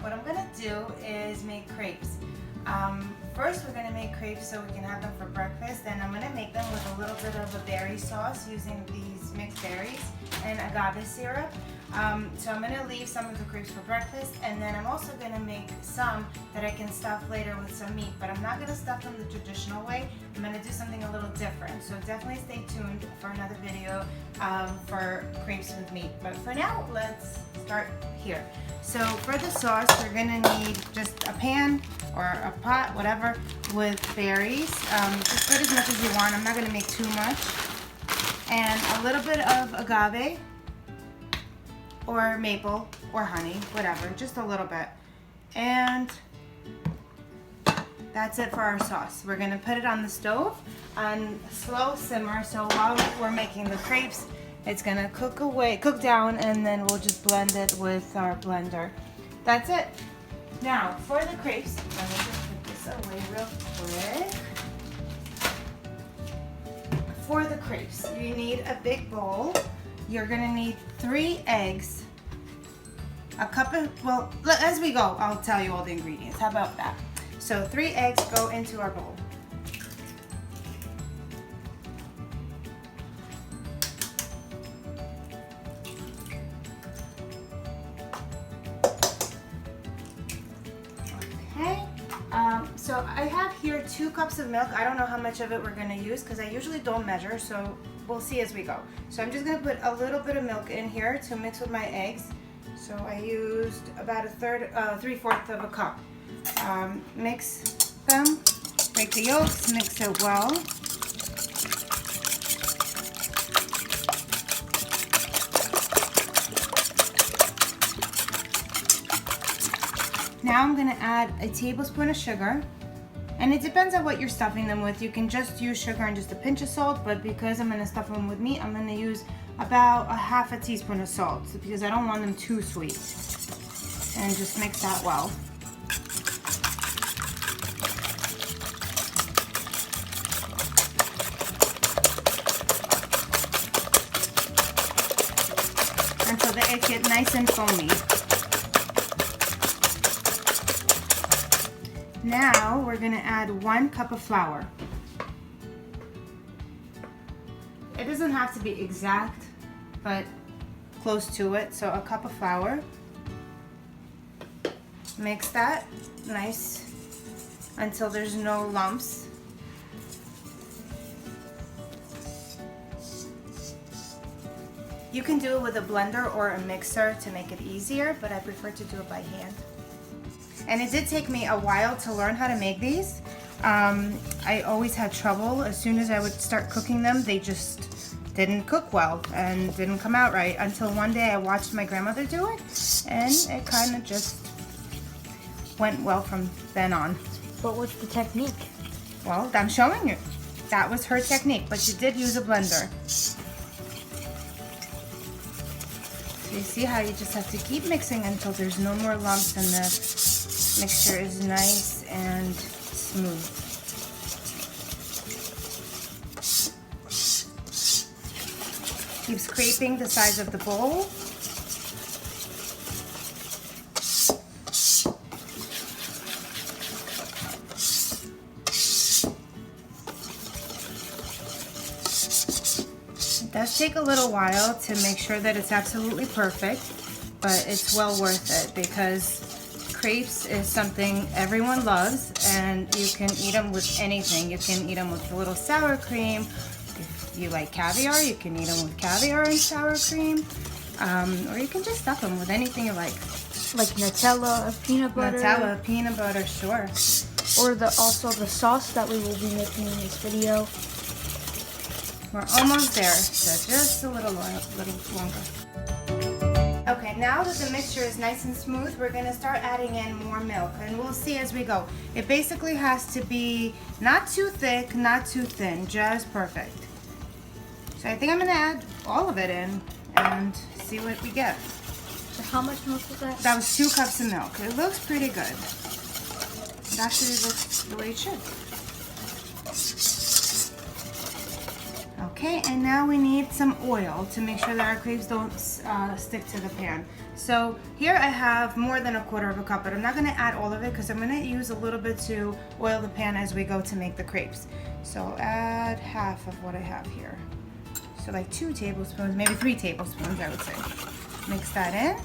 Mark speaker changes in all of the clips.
Speaker 1: what I'm gonna do is make crepes. First we're gonna make crepes so we can have them for breakfast, and I'm gonna make them with a little bit of a berry sauce using these mixed berries and agave syrup. So I'm gonna leave some of the crepes for breakfast, and then I'm also gonna make some that I can stuff later with some meat, but I'm not gonna stuff them the traditional way. I'm gonna do something a little different, so definitely stay tuned for another video for crepes with meat. But for now, let's start here. So for the sauce, we're gonna need just a pan or a pot, whatever, with berries. Just put as much as you want. I'm not gonna make too much. And a little bit of agave or maple or honey, whatever, just a little bit. And that's it for our sauce. We're gonna put it on the stove on slow simmer, so while we're making the crepes, it's gonna cook down, and then we'll just blend it with our blender. That's it. Now, for the crepes, let me just put this away real quick. For the crepes, you need a big bowl. You're gonna need 3 eggs, a cup of, well, as we go, I'll tell you all the ingredients. How about that? So 3 eggs go into our bowl. So I have here 2 cups of milk. I don't know how much of it we're gonna use because I usually don't measure, so we'll see as we go. So I'm just gonna put a little bit of milk in here to mix with my eggs. So I used about 3/4 of a cup. Mix them, break the yolks, mix it well. Now I'm gonna add a tablespoon of sugar, and it depends on what you're stuffing them with. You can just use sugar and just a pinch of salt, but because I'm gonna stuff them with meat, I'm gonna use about a 1/2 teaspoon of salt because I don't want them too sweet. And just mix that well. Until the eggs get nice and foamy. Now we're gonna add 1 cup of flour. It doesn't have to be exact, but close to it. So a cup of flour. Mix that nice until there's no lumps. You can do it with a blender or a mixer to make it easier, but I prefer to do it by hand. And it did take me a while to learn how to make these. I always had trouble. As soon as I would start cooking them, they just didn't cook well and didn't come out right, until one day I watched my grandmother do it, and it kind of just went well from then on.
Speaker 2: But what's the technique?
Speaker 1: Well, I'm showing you. That was her technique, but she did use a blender. So you see how you just have to keep mixing until there's no more lumps and the mixture is nice and smooth. Keep scraping the sides of the bowl. It does take a little while to make sure that it's absolutely perfect, but it's well worth it because crepes is something everyone loves, and you can eat them with anything. You can eat them with a little sour cream. If you like caviar, you can eat them with caviar and sour cream, or you can just stuff them with anything you like.
Speaker 2: Like Nutella, peanut butter.
Speaker 1: Nutella, peanut butter, sure.
Speaker 2: Or also the sauce that we will be making in this video.
Speaker 1: We're almost there, so just a little longer. Okay, now that the mixture is nice and smooth, we're going to start adding in more milk, and we'll see as we go. It basically has to be not too thick, not too thin, just perfect. So I think I'm going to add all of it in and see what we get.
Speaker 2: So how much milk was that?
Speaker 1: That was 2 cups of milk. It looks pretty good. It actually looks the way it should. Okay, and now we need some oil to make sure that our crepes don't stick to the pan. So here I have more than 1/4 cup, but I'm not gonna add all of it because I'm gonna use a little bit to oil the pan as we go to make the crepes. So I'll add half of what I have here. So like 2 tablespoons, maybe 3 tablespoons I would say. Mix that in.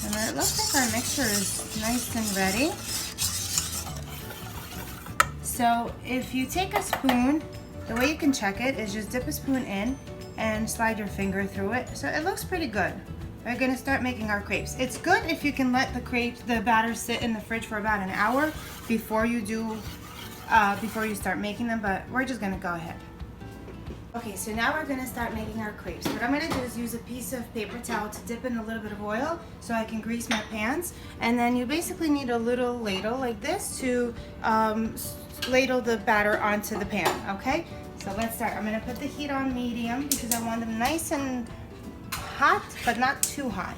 Speaker 1: And it looks like our mixture is nice and ready. So if you take a spoon, the way you can check it is just dip a spoon in and slide your finger through it. So it looks pretty good. We're gonna start making our crepes. It's good if you can let the batter sit in the fridge for about an hour before you start making them, but we're just gonna go ahead. Okay, so now we're gonna start making our crepes. What I'm gonna do is use a piece of paper towel to dip in a little bit of oil so I can grease my pans. And then you basically need a little ladle like this to ladle the batter onto the pan, okay? So let's start. I'm gonna put the heat on medium because I want them nice and hot, but not too hot.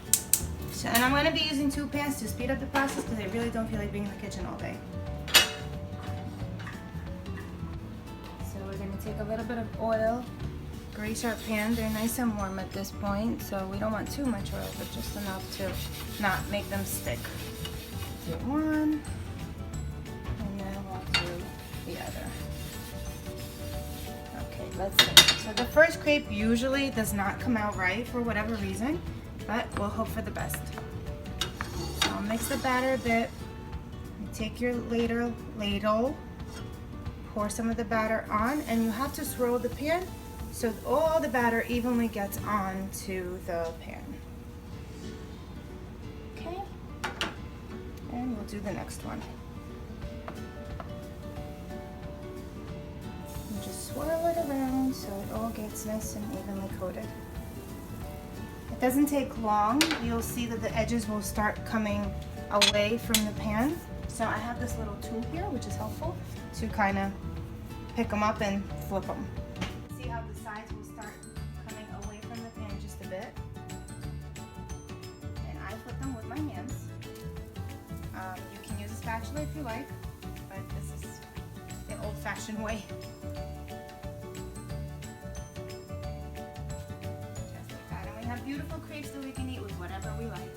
Speaker 1: So, and I'm gonna be using 2 pans to speed up the process because I really don't feel like being in the kitchen all day. So we're gonna take a little bit of oil, grease our pan. They're nice and warm at this point, so we don't want too much oil, but just enough to not make them stick. Do one. The other. Okay, let's see. So the first crepe usually does not come out right for whatever reason, but we'll hope for the best. So I'll mix the batter a bit. You take your ladle, pour some of the batter on, and you have to swirl the pan so all the batter evenly gets onto the pan. Okay, and we'll do the next one. Just swirl it around so it all gets nice and evenly coated. It doesn't take long. You'll see that the edges will start coming away from the pan. So I have this little tool here, which is helpful to kind of pick them up and flip them. See how the sides will start coming away from the pan just a bit. And I flip them with my hands. You can use a spatula if you like, but this is the old-fashioned way. Just like that. And we have beautiful crepes that we can eat with whatever we like.